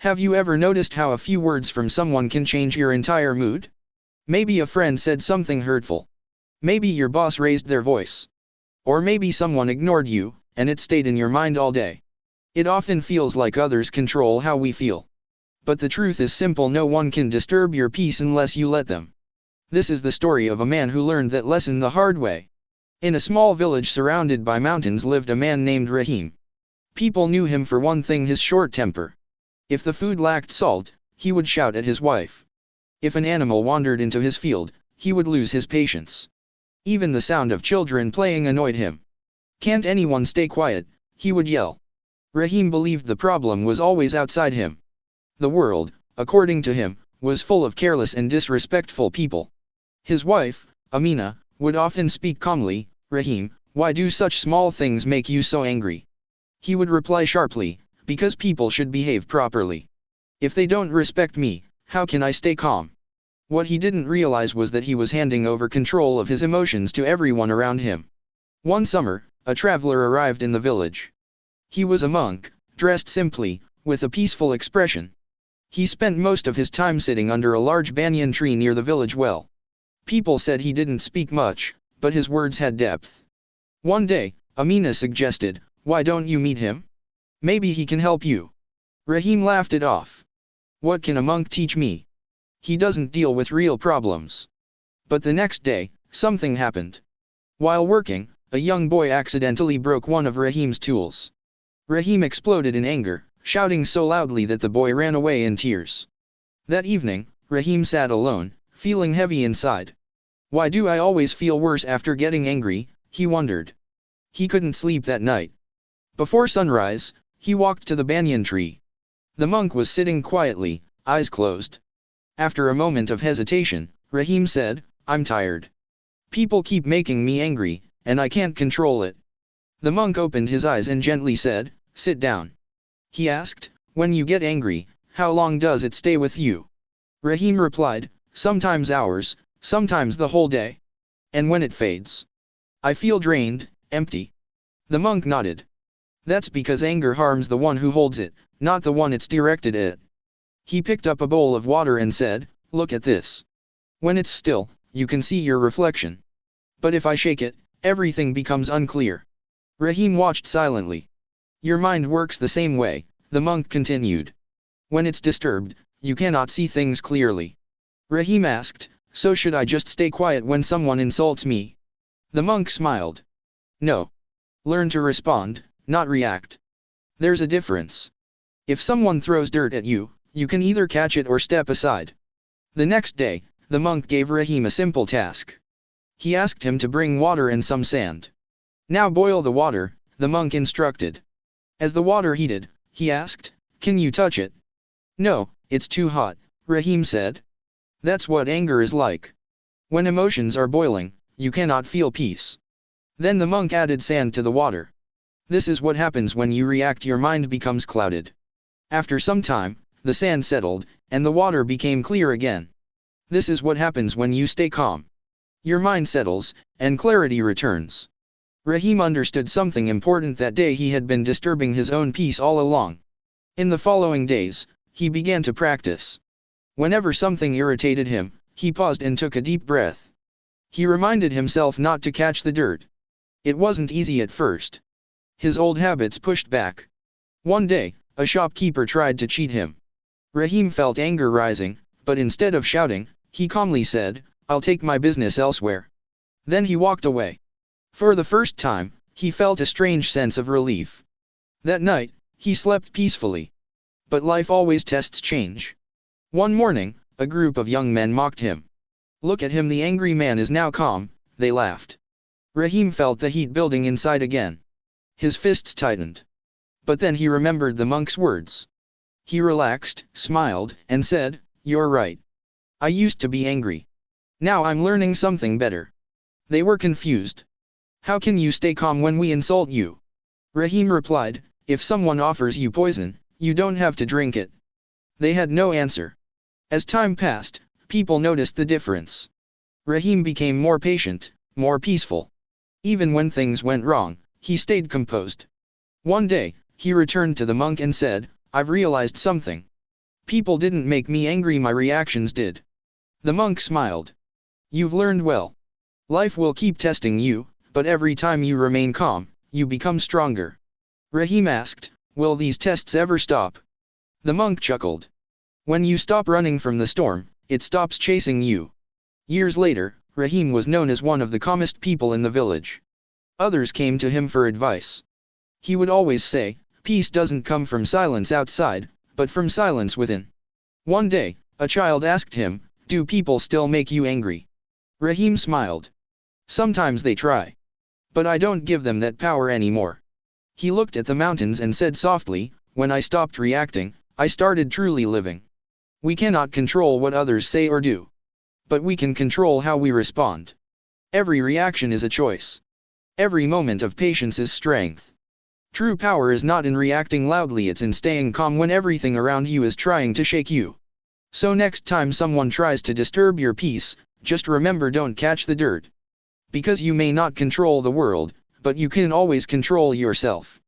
Have you ever noticed how a few words from someone can change your entire mood? Maybe a friend said something hurtful. Maybe your boss raised their voice. Or maybe someone ignored you, and it stayed in your mind all day. It often feels like others control how we feel. But the truth is simple: no one can disturb your peace unless you let them. This is the story of a man who learned that lesson the hard way. In a small village surrounded by mountains lived a man named Rahim. People knew him for one thing: his short temper. If the food lacked salt, he would shout at his wife. If an animal wandered into his field, he would lose his patience. Even the sound of children playing annoyed him. "Can't anyone stay quiet?" he would yell. Rahim believed the problem was always outside him. The world, according to him, was full of careless and disrespectful people. His wife, Amina, would often speak calmly, "Rahim, why do such small things make you so angry?" He would reply sharply, "Because people should behave properly. If they don't respect me, how can I stay calm?" What he didn't realize was that he was handing over control of his emotions to everyone around him. One summer, a traveler arrived in the village. He was a monk, dressed simply, with a peaceful expression. He spent most of his time sitting under a large banyan tree near the village well. People said he didn't speak much, but his words had depth. One day, Amina suggested, "Why don't you meet him? Maybe he can help you." Rahim laughed it off. "What can a monk teach me? He doesn't deal with real problems." But the next day, something happened. While working, a young boy accidentally broke one of Rahim's tools. Rahim exploded in anger, shouting so loudly that the boy ran away in tears. That evening, Rahim sat alone, feeling heavy inside. "Why do I always feel worse after getting angry?" he wondered. He couldn't sleep that night. Before sunrise, he walked to the banyan tree. The monk was sitting quietly, eyes closed. After a moment of hesitation, Rahim said, "I'm tired. People keep making me angry, and I can't control it." The monk opened his eyes and gently said, "Sit down." He asked, "When you get angry, how long does it stay with you?" Rahim replied, "Sometimes hours, sometimes the whole day. And when it fades, I feel drained, empty." The monk nodded. "That's because anger harms the one who holds it, not the one it's directed at." He picked up a bowl of water and said, "Look at this. When it's still, you can see your reflection. But if I shake it, everything becomes unclear." Rahim watched silently. "Your mind works the same way," the monk continued. "When it's disturbed, you cannot see things clearly." Rahim asked, "So should I just stay quiet when someone insults me?" The monk smiled. "No. Learn to respond, not react. There's a difference. If someone throws dirt at you, you can either catch it or step aside." The next day, the monk gave Rahim a simple task. He asked him to bring water and some sand. "Now boil the water," the monk instructed. As the water heated, he asked, "Can you touch it?" "No, it's too hot," Rahim said. That's what anger is like. When emotions are boiling, you cannot feel peace. Then the monk added sand to the water. This is what happens when you react: your mind becomes clouded. After some time, the sand settled, and the water became clear again. This is what happens when you stay calm. Your mind settles, and clarity returns. Rahim understood something important that day: he had been disturbing his own peace all along. In the following days, he began to practice. Whenever something irritated him, he paused and took a deep breath. He reminded himself not to catch the dirt. It wasn't easy at first. His old habits pushed back. One day, a shopkeeper tried to cheat him. Rahim felt anger rising, but instead of shouting, he calmly said, "I'll take my business elsewhere." Then he walked away. For the first time, he felt a strange sense of relief. That night, he slept peacefully. But life always tests change. One morning, a group of young men mocked him. "Look at him, the angry man is now calm," they laughed. Rahim felt the heat building inside again. His fists tightened. But then he remembered the monk's words. He relaxed, smiled, and said, "You're right. I used to be angry. Now I'm learning something better." They were confused. "How can you stay calm when we insult you?" Rahim replied, "If someone offers you poison, you don't have to drink it." They had no answer. As time passed, people noticed the difference. Rahim became more patient, more peaceful. Even when things went wrong, he stayed composed. One day, he returned to the monk and said, "I've realized something. People didn't make me angry, my reactions did. The monk smiled. You've learned well. Life will keep testing you, but every time you remain calm, you become stronger. Rahim asked, will these tests ever stop? The monk chuckled. When you stop running from the storm, it stops chasing you. Years later, Rahim was known as one of the calmest people in the village. Others came to him for advice. He would always say, peace doesn't come from silence outside, but from silence within. One day, a child asked him, do people still make you angry? Rahim smiled. Sometimes they try. But I don't give them that power anymore. He looked at the mountains and said softly, when I stopped reacting, I started truly living. We cannot control what others say or do. But we can control how we respond. Every reaction is a choice. Every moment of patience is strength. True power is not in reacting loudly, it's in staying calm when everything around you is trying to shake you. So next time someone tries to disturb your peace, just remember, don't catch the dirt. Because you may not control the world, but you can always control yourself.